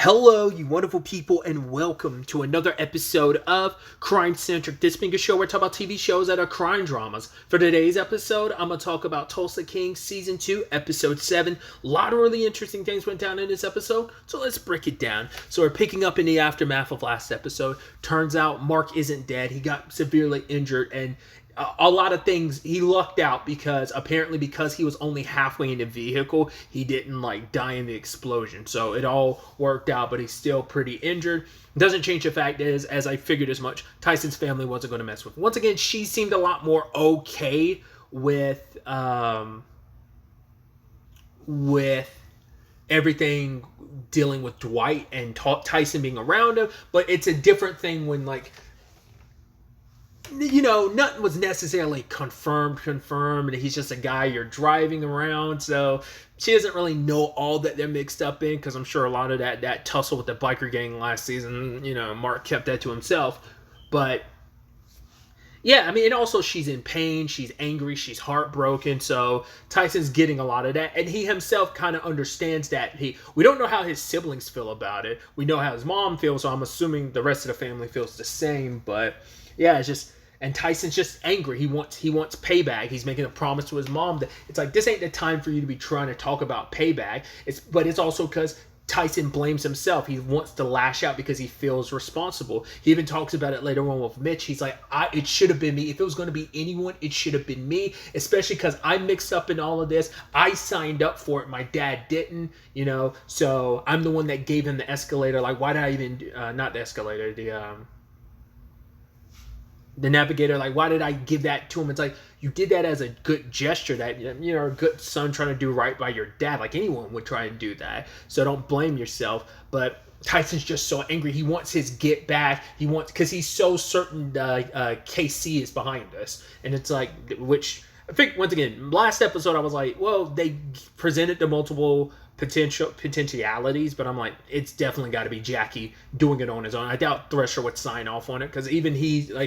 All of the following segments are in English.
Hello, you wonderful people, and welcome to another episode of Crime Centric. This being a show where I talk about TV shows that are crime dramas. For today's episode, I'm going to talk about Tulsa King Season 2, Episode 7. A lot of really interesting things went down in this episode, so let's break it down. So we're picking up in the aftermath of last episode. Turns out Mark isn't dead. He got severely injured, and a lot of things he lucked out because he was only halfway in the vehicle, he didn't die in the explosion, so it all worked out, but he's still pretty injured. Doesn't change the fact is, as I figured as much, Tyson's family wasn't going to mess with him. Once again, she seemed a lot more okay with everything dealing with Dwight and Tyson being around him, but it's a different thing when nothing was necessarily confirmed, and he's just a guy you're driving around, so she doesn't really know all that they're mixed up in, because I'm sure a lot of that tussle with the biker gang last season, Mark kept that to himself. But yeah, I mean, and also she's in pain, she's angry, she's heartbroken, so Tyson's getting a lot of that, and he himself kind of understands that. We don't know how his siblings feel about it. We know how his mom feels, so I'm assuming the rest of the family feels the same, but yeah, it's just... And Tyson's just angry. He wants payback. He's making a promise to his mom that it's like, this ain't the time for you to be trying to talk about payback. But it's also because Tyson blames himself. He wants to lash out because he feels responsible. He even talks about it later on with Mitch. He's like, it should have been me. If it was going to be anyone, it should have been me. Especially because I mixed up in all of this. I signed up for it. My dad didn't, So I'm the one that gave him the escalator. Like, why did I even, not the escalator, the navigator, why did I give that to him? It's like, you did that as a good gesture, that a good son trying to do right by your dad. Like, anyone would try and do that, so don't blame yourself. But Tyson's just so angry. He wants his get back. Because he's so certain KC is behind us, and it's like, which I think, once again, last episode I was like, well, they presented the multiple potentialities, but I'm like, it's definitely got to be Jackie doing it on his own. I doubt Thresher would sign off on it, because even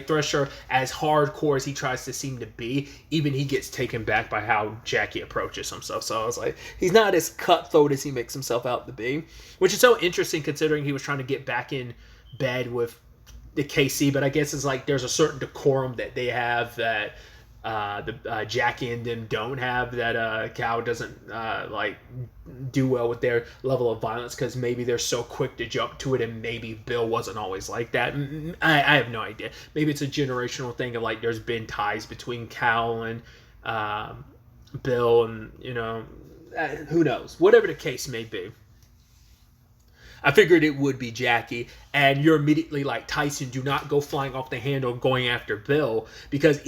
Thresher, as hardcore as he tries to seem to be, even he gets taken back by how Jackie approaches himself. So I was like, he's not as cutthroat as he makes himself out to be, which is so interesting considering he was trying to get back in bed with the KC, but I guess it's like there's a certain decorum that they have that Jackie and them don't have, that Cal doesn't do well with their level of violence, because maybe they're so quick to jump to it, and maybe Bill wasn't always like that. I have no idea. Maybe it's a generational thing of there's been ties between Cal and Bill, and who knows, whatever the case may be. I figured it would be Jackie, and you're immediately like, Tyson, do not go flying off the handle going after Bill, because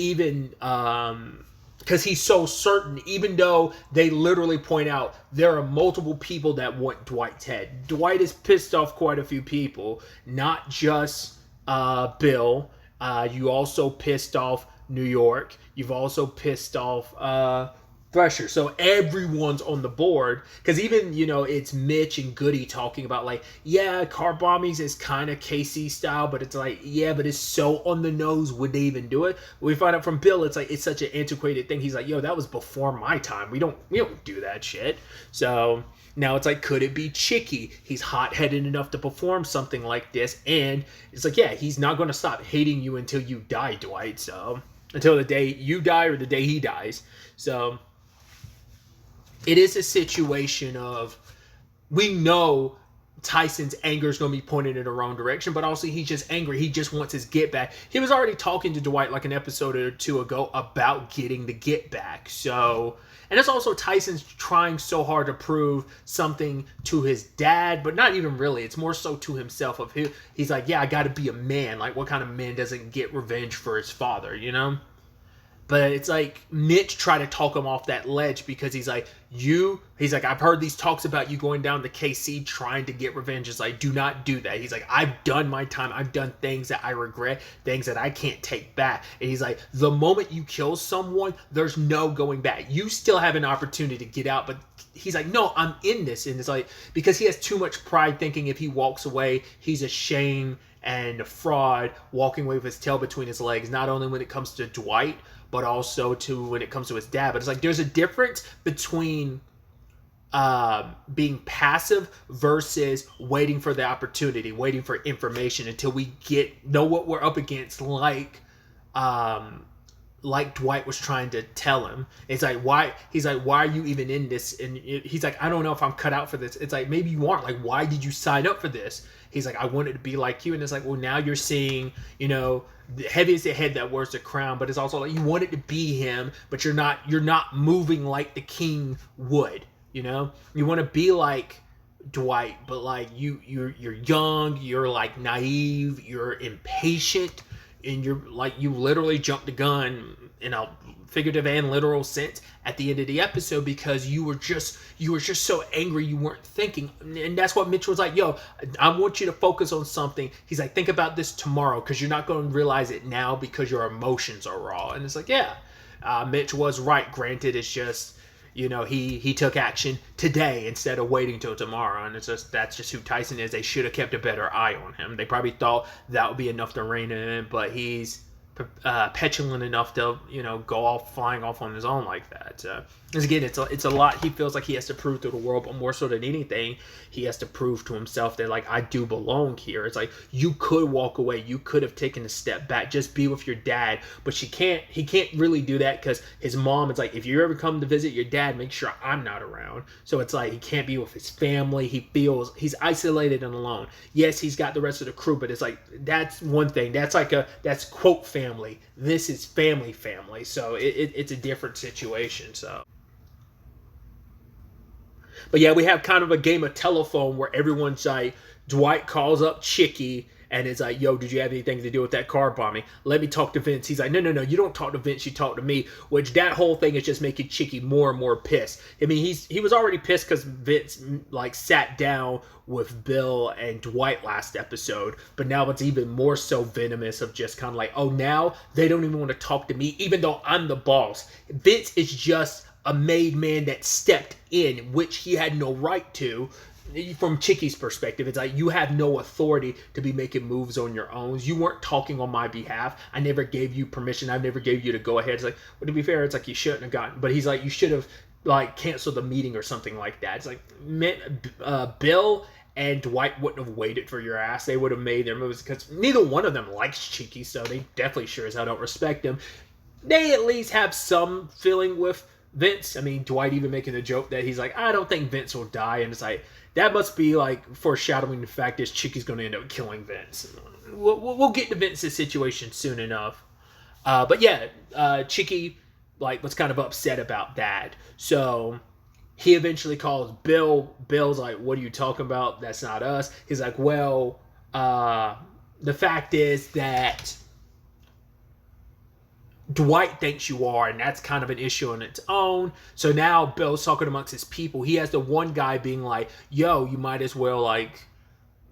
because he's so certain, even though they literally point out there are multiple people that want Dwight's head. Dwight has pissed off quite a few people, not just Bill. You also pissed off New York. You've also pissed off Thresher. So everyone's on the board, because even it's Mitch and Goody talking about car bombings is kind of KC style, but it's but it's so on the nose, would they even do it? We find out from Bill, it's it's such an antiquated thing. He's like, yo, that was before my time. We don't do that shit. So now it's could it be Chicky? He's hot-headed enough to perform something like this, and it's he's not going to stop hating you until you die, Dwight. So until the day you die or the day he dies. So it is a situation of, we know Tyson's anger is going to be pointed in the wrong direction, but also he's just angry. He just wants his get back. He was already talking to Dwight an episode or two ago about getting the get back. So, and it's also Tyson's trying so hard to prove something to his dad, but not even really. It's more so to himself. He's like, yeah, I got to be a man. What kind of man doesn't get revenge for his father, But it's Mitch tried to talk him off that ledge, because he's like, I've heard these talks about you going down to KC trying to get revenge. It's do not do that. He's like, I've done my time. I've done things that I regret, things that I can't take back. And he's like, the moment you kill someone, there's no going back. You still have an opportunity to get out, but he's like, no, I'm in this. And it's because he has too much pride, thinking if he walks away, he's a shame and a fraud, walking away with his tail between his legs, not only when it comes to Dwight, but also when it comes to his dad. But it's there's a difference between being passive versus waiting for the opportunity, waiting for information until we know what we're up against, like Dwight was trying to tell him. It's like, why? He's like, why are you even in this? And he's like, I don't know if I'm cut out for this. It's like, maybe you aren't. Like, why did you sign up for this? He's like, I wanted to be like you. And it's like, well, now you're seeing, heavy is the head that wears the crown, but it's also like you wanted to be him, but you're not moving like the king would. You want to be like Dwight, but like you're young, you're like naive, you're impatient, and you're like, you literally jumped the gun in a figurative and literal sense at the end of the episode because you were just so angry you weren't thinking. And that's what Mitch was like, yo, I want you to focus on something. He's like, think about this tomorrow because you're not going to realize it now because your emotions are raw. And it's like, yeah, Mitch was right. Granted, it's just, he took action today instead of waiting till tomorrow, and that's just who Tyson is. They should have kept a better eye on him. They probably thought that would be enough to rein him in, but he's petulant enough to go off flying off on his own like that. Because again, it's a lot. He feels like he has to prove to the world, but more so than anything, he has to prove to himself that, like, I do belong here. It's like, you could walk away, you could have taken a step back, just be with your dad, but he can't really do that because his mom is like, if you ever come to visit your dad, make sure I'm not around. So it's like he can't be with his family. He feels he's isolated and alone. Yes, he's got the rest of the crew, but it's like, that's one thing. That's quote family. This is family. So it's a different situation. So. But yeah, we have kind of a game of telephone where everyone's like, Dwight calls up Chicky and it's like, yo, did you have anything to do with that car bombing? Let me talk to Vince. He's like, no, you don't talk to Vince, you talk to me. Which that whole thing is just making Chicky more and more pissed. I mean, he was already pissed because Vince like sat down with Bill and Dwight last episode, but now it's even more so venomous of just kind of like, oh, now they don't even want to talk to me, even though I'm the boss. Vince is just a made man that stepped in, which he had no right to. From Chicky's perspective, it's like, you have no authority to be making moves on your own. You weren't talking on my behalf. I never gave you permission. I never gave you to go ahead. It's like, well, to be fair, it's like you shouldn't have gotten. But he's like, you should have like canceled the meeting or something like that. It's like, Bill and Dwight wouldn't have waited for your ass. They would have made their moves because neither one of them likes Chicky, so they definitely sure as hell don't respect him. They at least have some feeling with Vince. I mean, Dwight even making the joke that he's like, I don't think Vince will die, and it's like, that must be like foreshadowing the fact that Chicky's going to end up killing Vince. We'll get to Vince's situation soon enough. But yeah, Chicky like was kind of upset about that. So he eventually calls Bill. Bill's like, what are you talking about? That's not us. He's like, well, the fact is that Dwight thinks you are, and that's kind of an issue on its own. So now Bill's talking amongst his people. He has the one guy being like, yo, you might as well, like,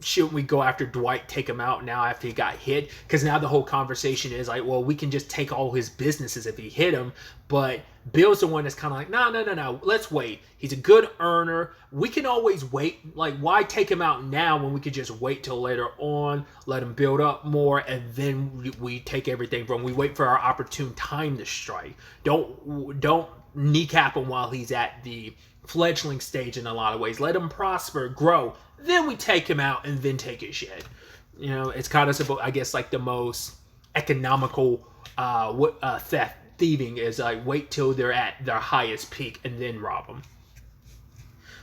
shouldn't we go after Dwight, take him out now after he got hit? Because now the whole conversation is like, well, we can just take all his businesses if he hit him. But Bill's the one that's kind of like, no, let's wait. He's a good earner. We can always wait. Like, why take him out now when we could just wait till later on, let him build up more, and then we take everything from him. We wait for our opportune time to strike. Don't kneecap him while he's at the fledgling stage in a lot of ways. Let him prosper, grow. Then we take him out and then take his shit. It's kind of simple. I guess like the most economical theft. Thieving is like, wait till they're at their highest peak and then rob them.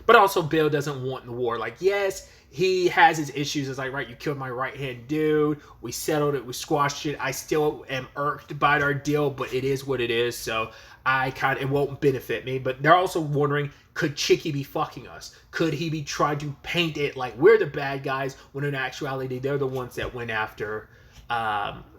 But also Bill doesn't want the war. Like, yes, he has his issues. It's like, right, you killed my right hand dude. We settled it. We squashed it. I still am irked by our deal, but it is what it is. So it won't benefit me. But they're also wondering, could Chicky be fucking us? Could he be trying to paint it like we're the bad guys when in actuality they're the ones that went after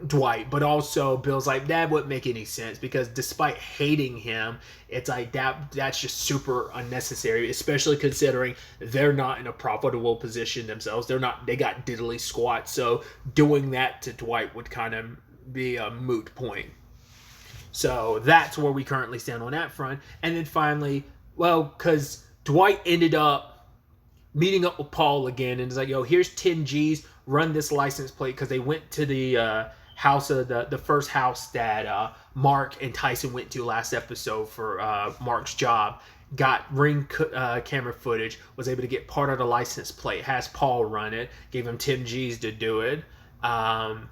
Dwight? But also Bill's like, that wouldn't make any sense because despite hating him, it's like that's just super unnecessary, especially considering they're not in a profitable position themselves. They got diddly squat. So doing that to Dwight would kind of be a moot point. So that's where we currently stand on that front. And then finally, well, because Dwight ended up meeting up with Paul again and it's like, yo, here's 10 G's, run this license plate, because they went to the house of the first house that Mark and Tyson went to last episode for Mark's job. got ring camera footage, was able to get part of the license plate, has Paul run it, gave him 10 G's to do it. And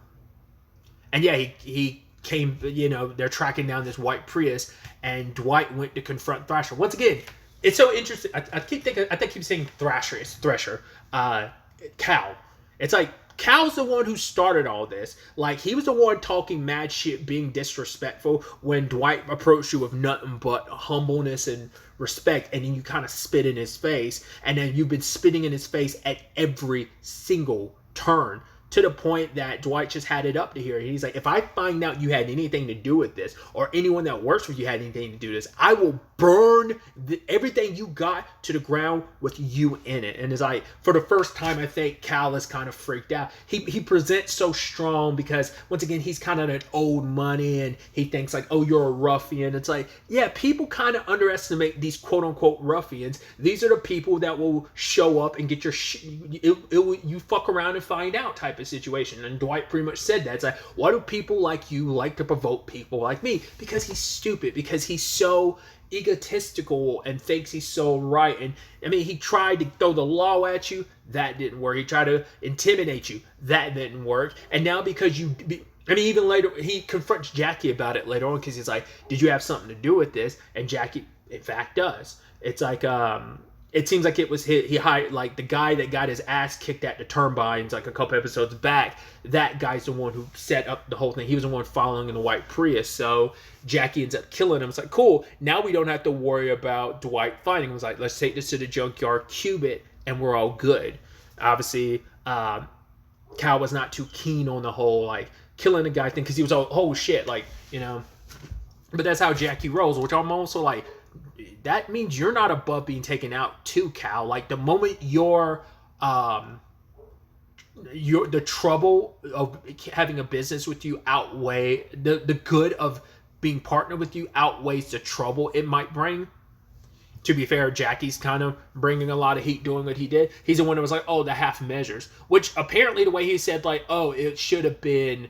yeah, he came, they're tracking down this white Prius, and Dwight went to confront Thrasher. Once again, it's so interesting. I keep saying Thrasher. It's Thresher. Cal. It's like, Cal's the one who started all this. Like, he was the one talking mad shit, being disrespectful when Dwight approached you with nothing but humbleness and respect, and then you kind of spit in his face, and then you've been spitting in his face at every single turn, to the point that Dwight just had it up to here. He's like, if I find out you had anything to do with this, or anyone that works for you had anything to do with this, I will burn everything you got to the ground with you in it. And it's like, for the first time, I think Cal is kind of freaked out. He presents so strong because, once again, he's kind of an old money, and he thinks like, oh, you're a ruffian. It's like, yeah, people kind of underestimate these quote-unquote ruffians. These are the people that will show up and get your you fuck around and find out type of situation. And Dwight pretty much said that. It's like, why do people like you like to provoke people like me? Because he's stupid, because he's so egotistical and thinks he's so right. And I mean, he tried to throw the law at you, that didn't work. He tried to intimidate you, that didn't work. And now because even later, he confronts Jackie about it later on, because he's like, did you have something to do with this? And Jackie, in fact, does. It's like, it seems like it was he hired, like, the guy that got his ass kicked at the turbines like a couple episodes back. That guy's the one who set up the whole thing. He was the one following in the white Prius. So Jackie ends up killing him. It's like, cool. Now we don't have to worry about Dwight fighting. It was like, let's take this to the junkyard, cube it, and we're all good. Obviously, Cal was not too keen on the whole like killing the guy thing, because he was like, oh shit, like, But that's how Jackie rolls, which I'm also like, that means you're not above being taken out too, Cal. Like, the moment the trouble of having a business with you outweigh the good of being partnered with you outweighs the trouble it might bring. To be fair, Jackie's kind of bringing a lot of heat doing what he did. He's the one that was like, oh, the half measures, which apparently the way he said, like, oh, it should have been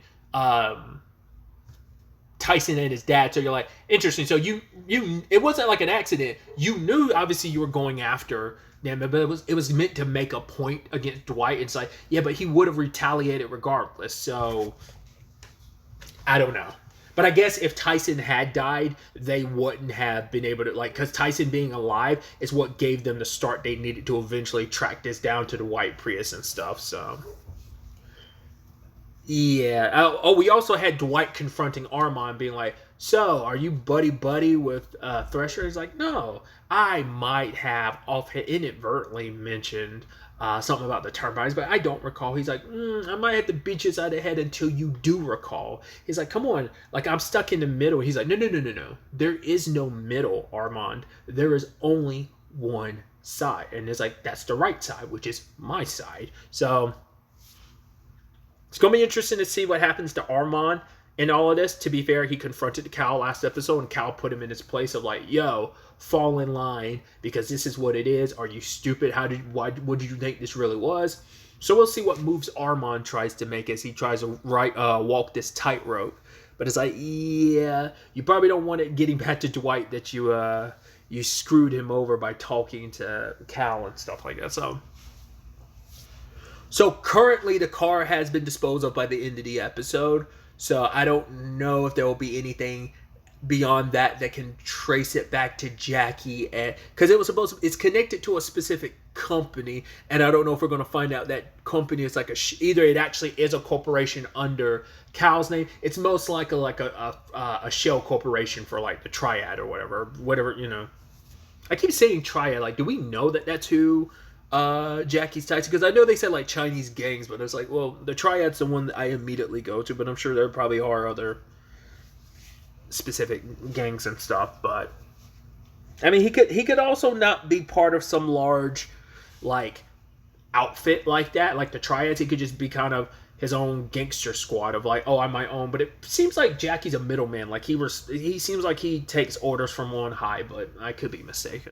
Tyson and his dad. So you're like, interesting. So you it wasn't like an accident. You knew, obviously, you were going after them, but it was meant to make a point against Dwight. It's like, yeah, but he would have retaliated regardless. So I don't know. But I guess if Tyson had died, they wouldn't have been able to, like, because Tyson being alive is what gave them the start they needed to eventually track this down to the white Prius and stuff. So yeah. Oh, we also had Dwight confronting Armand, being like, so, are you buddy-buddy with Thresher? He's like, no, I might have inadvertently mentioned something about the turbines, but I don't recall. He's like, I might have to beat you side of the head until you do recall. He's like, come on, like, I'm stuck in the middle. He's like, no. There is no middle, Armand. There is only one side. And it's like, that's the right side, which is my side. So it's going to be interesting to see what happens to Armand in all of this. To be fair, he confronted Cal last episode, and Cal put him in his place of like, yo, fall in line, because this is what it is. Are you stupid? What did you think this really was? So we'll see what moves Armand tries to make as he tries to walk this tightrope. But it's like, yeah, you probably don't want it getting back to Dwight that you screwed him over by talking to Cal and stuff like that. So currently the car has been disposed of by the end of the episode. So I don't know if there will be anything beyond that can trace it back to Jackie, because it's connected to a specific company, and I don't know if we're going to find out that company is like either it actually is a corporation under Cal's name. It's most likely like a shell corporation for like the Triad or whatever. I keep saying Triad. Like, do we know that that's who Jackie's tied to? Because I know they said like Chinese gangs, but it's like, well, the Triad's the one that I immediately go to, but I'm sure there probably are other specific gangs and stuff. But I mean, he could also not be part of some large like outfit like that, like the Triads. He could just be kind of his own gangster squad of like, oh, I'm my own. But it seems like Jackie's a middleman. Like he seems like he takes orders from on high, but I could be mistaken.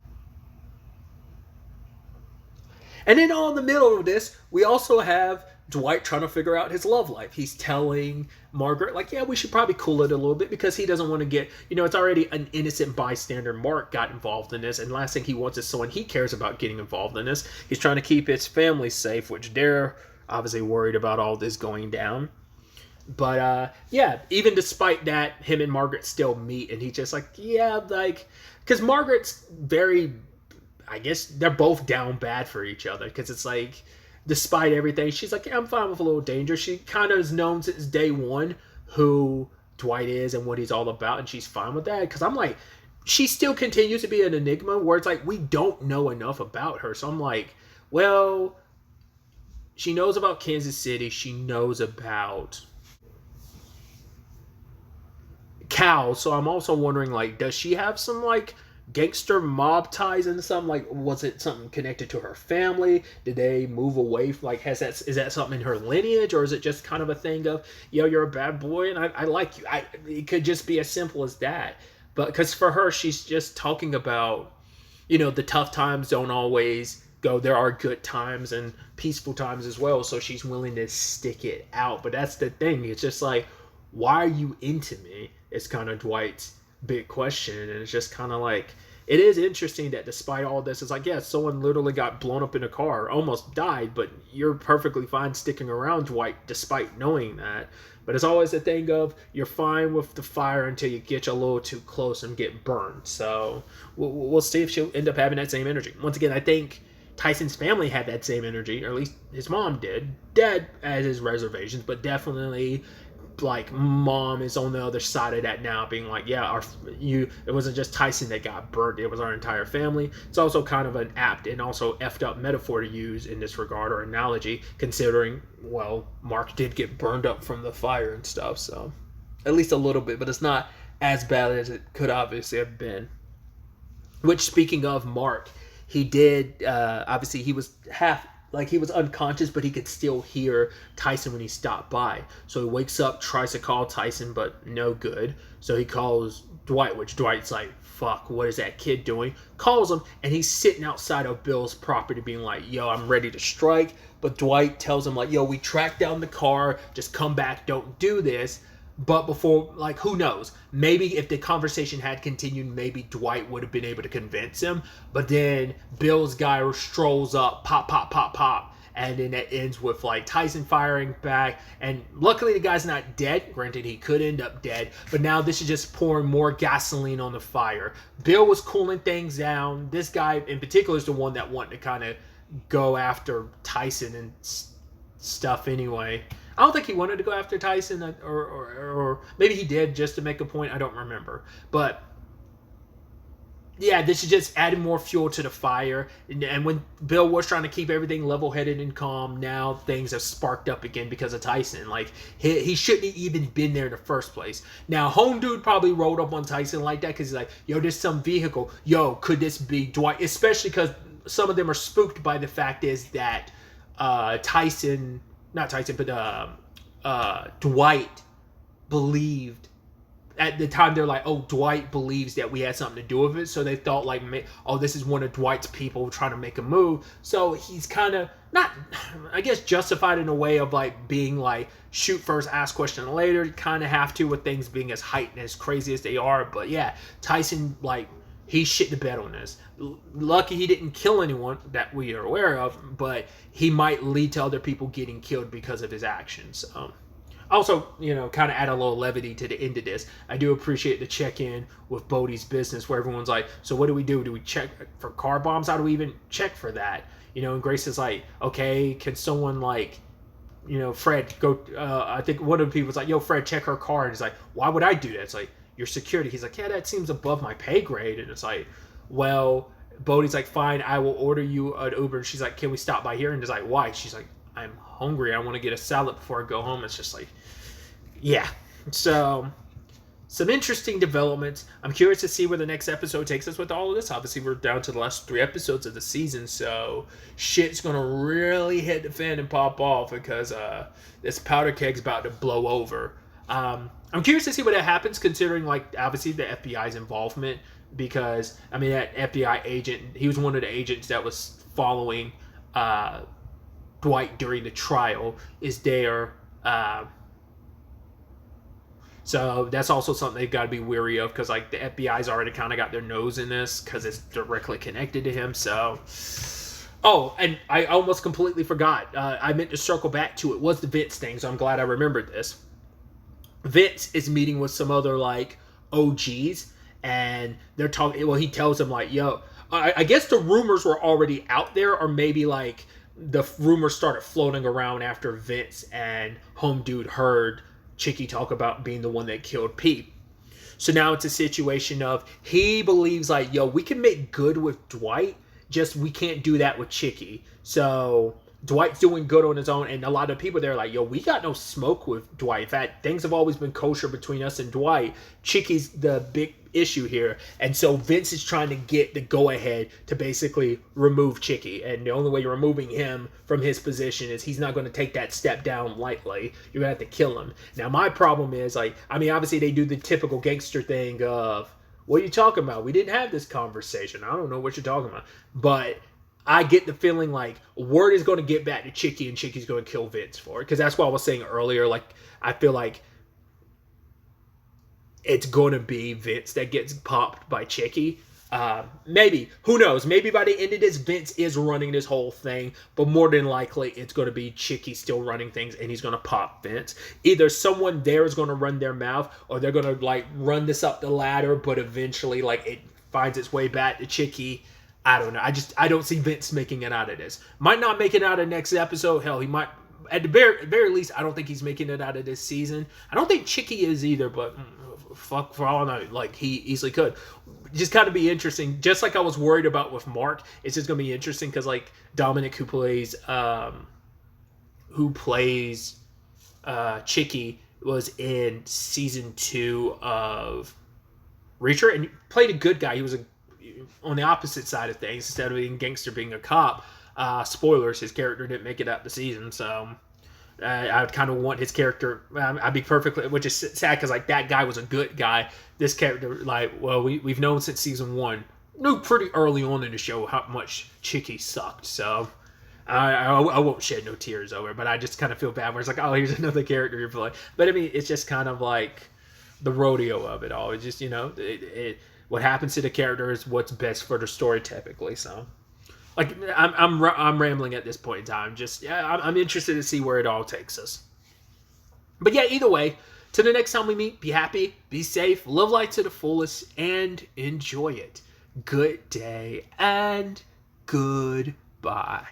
And then all in the middle of this, we also have Dwight trying to figure out his love life. He's telling Margaret, like, yeah, we should probably cool it a little bit because he doesn't want to get, it's already an innocent bystander. Mark got involved in this, and last thing he wants is someone he cares about getting involved in this. He's trying to keep his family safe, which they're obviously worried about all this going down. But, yeah, even despite that, him and Margaret still meet, and he's just like, yeah, like, because Margaret's very, I guess, they're both down bad for each other, because it's like, despite everything, she's like, yeah, I'm fine with a little danger. She kind of has known since day one who Dwight is and what he's all about, and she's fine with that. Because I'm like, she still continues to be an enigma where it's like, we don't know enough about her. So I'm like, well, she knows about Kansas City. She knows about Cal. So I'm also wondering, like, does she have some, like, gangster mob ties into something? Like, was it something connected to her family? Did they move away? Like, is that something in her lineage, or is it just kind of a thing of, you're a bad boy and I like you? It could just be as simple as that. But because for her, she's just talking about, the tough times don't always go. There are good times and peaceful times as well. So she's willing to stick it out. But that's the thing. It's just like, why are you into me? It's kind of Dwight's big question. And it's just kind of like, it is interesting that despite all this, it's like, yeah, someone literally got blown up in a car, almost died, but you're perfectly fine sticking around Dwight despite knowing that. But it's always a thing of, you're fine with the fire until you get a little too close and get burned. So we'll see if she'll end up having that same energy. Once again, I think Tyson's family had that same energy, or at least his mom did. Dad has his reservations, but definitely, like, mom is on the other side of that now, being like, yeah, it wasn't just Tyson that got burnt, it was our entire family. It's also kind of an apt and also effed up metaphor to use in this regard, or analogy, considering, well, Mark did get burned up from the fire and stuff, so at least a little bit, but it's not as bad as it could obviously have been. Which, speaking of Mark, he did, obviously he was he was unconscious, but he could still hear Tyson when he stopped by. So he wakes up, tries to call Tyson, but no good. So he calls Dwight, which Dwight's like, fuck, what is that kid doing? Calls him, and he's sitting outside of Bill's property being like, yo, I'm ready to strike. But Dwight tells him, like, yo, we tracked down the car, just come back, don't do this. But before, like, who knows? Maybe if the conversation had continued, maybe Dwight would have been able to convince him. But then Bill's guy strolls up, pop, pop, pop, pop. And then it ends with, like, Tyson firing back. And luckily the guy's not dead. Granted, he could end up dead. But now this is just pouring more gasoline on the fire. Bill was cooling things down. This guy in particular is the one that wanted to kind of go after Tyson and stuff anyway. I don't think he wanted to go after Tyson, or maybe he did just to make a point. I don't remember. But yeah, this is just adding more fuel to the fire. And when Bill was trying to keep everything level-headed and calm, now things have sparked up again because of Tyson. Like, he shouldn't have even been there in the first place. Now, Home Dude probably rolled up on Tyson like that because he's like, yo, there's some vehicle. Yo, could this be Dwight? Especially because some of them are spooked by the fact is that Dwight believed at the time. They're like, oh, Dwight believes that we had something to do with it, so they thought like, oh, this is one of Dwight's people trying to make a move. So he's kind of not, I guess, justified in a way of like being like, shoot first, ask question later. You kind of have to with things being as heightened, as crazy as they are. But yeah, Tyson, like, he shit the bed on this. Lucky he didn't kill anyone that we are aware of, but he might lead to other people getting killed because of his actions. Also, kind of add a little levity to the end of this. I do appreciate the check-in with Bodie's business where everyone's like, so what do we do? Do we check for car bombs? How do we even check for that? And Grace is like, okay, can someone like, Fred, go, I think one of the people's like, yo, Fred, check her car. And he's like, why would I do that? It's like, your security. He's like, yeah, that seems above my pay grade. And it's like, well, Bodie's like, fine, I will order you an Uber. And she's like, can we stop by here? And he's like, why? She's like, I'm hungry. I want to get a salad before I go home. It's just like, yeah. So, some interesting developments. I'm curious to see where the next episode takes us with all of this. Obviously, we're down to the last 3 episodes of the season, so shit's going to really hit the fan and pop off because this powder keg's about to blow over. I'm curious to see what happens, considering, like, obviously the FBI's involvement, because, that FBI agent, he was one of the agents that was following Dwight during the trial is there. So that's also something they've got to be wary of, because like the FBI's already kind of got their nose in this because it's directly connected to him. So, oh, and I almost completely forgot. I meant to circle back to it. Was the VIDS thing? So I'm glad I remembered this. VIDS is meeting with some other like OGs, and they're talking. Well, he tells them like, "Yo, I guess the rumors were already out there, or maybe like the rumors started floating around after Vince and Home Dude heard Chicky talk about being the one that killed Pete." So now it's a situation of he believes like, yo, we can make good with Dwight, just we can't do that with Chicky. So Dwight's doing good on his own, and a lot of people there are like, yo, we got no smoke with Dwight. In fact, things have always been kosher between us and Dwight. Chicky's the big issue here. And so Vince is trying to get the go-ahead to basically remove Chicky. And the only way you're removing him from his position is he's not going to take that step down lightly. You're going to have to kill him. Now, my problem is, like, I mean, obviously they do the typical gangster thing of, what are you talking about? We didn't have this conversation. I don't know what you're talking about. But I get the feeling like word is going to get back to Chicky, and Chicky's going to kill Vince for it. Because that's what I was saying earlier. Like, I feel like it's going to be Vince that gets popped by Chicky. Maybe. Who knows? Maybe by the end of this, Vince is running this whole thing. But more than likely, it's going to be Chicky still running things, and he's going to pop Vince. Either someone there is going to run their mouth, or they're going to, like, run this up the ladder, but eventually, like, it finds its way back to Chicky. I don't know. I don't see Vince making it out of this. Might not make it out of next episode. Hell, he might. At the very least, I don't think he's making it out of this season. I don't think Chicky is either, but fuck, for all I know, like, he easily could. Just kind of be interesting. Just like I was worried about with Mark, it's just going to be interesting because, like, Dominic, who plays Chicky, was in season 2 of Reacher, and he played a good guy. He was on the opposite side of things. Instead of being a gangster, being a cop. Spoilers, his character didn't make it out the season, so I would kind of want his character. I'd be perfectly, which is sad because like that guy was a good guy. This character, like, well, we've known since season 1, knew pretty early on in the show how much Chicky sucked. So I won't shed no tears over it, but I just kind of feel bad where it's like, oh, here's another character you're playing. But I mean, it's just kind of like the rodeo of it all. It's just, you know, what happens to the character is what's best for the story typically. So, like, I'm rambling at this point in time. Just, yeah, I'm interested to see where it all takes us. But yeah, either way, till the next time we meet, be happy, be safe, live life to the fullest, and enjoy it. Good day and goodbye.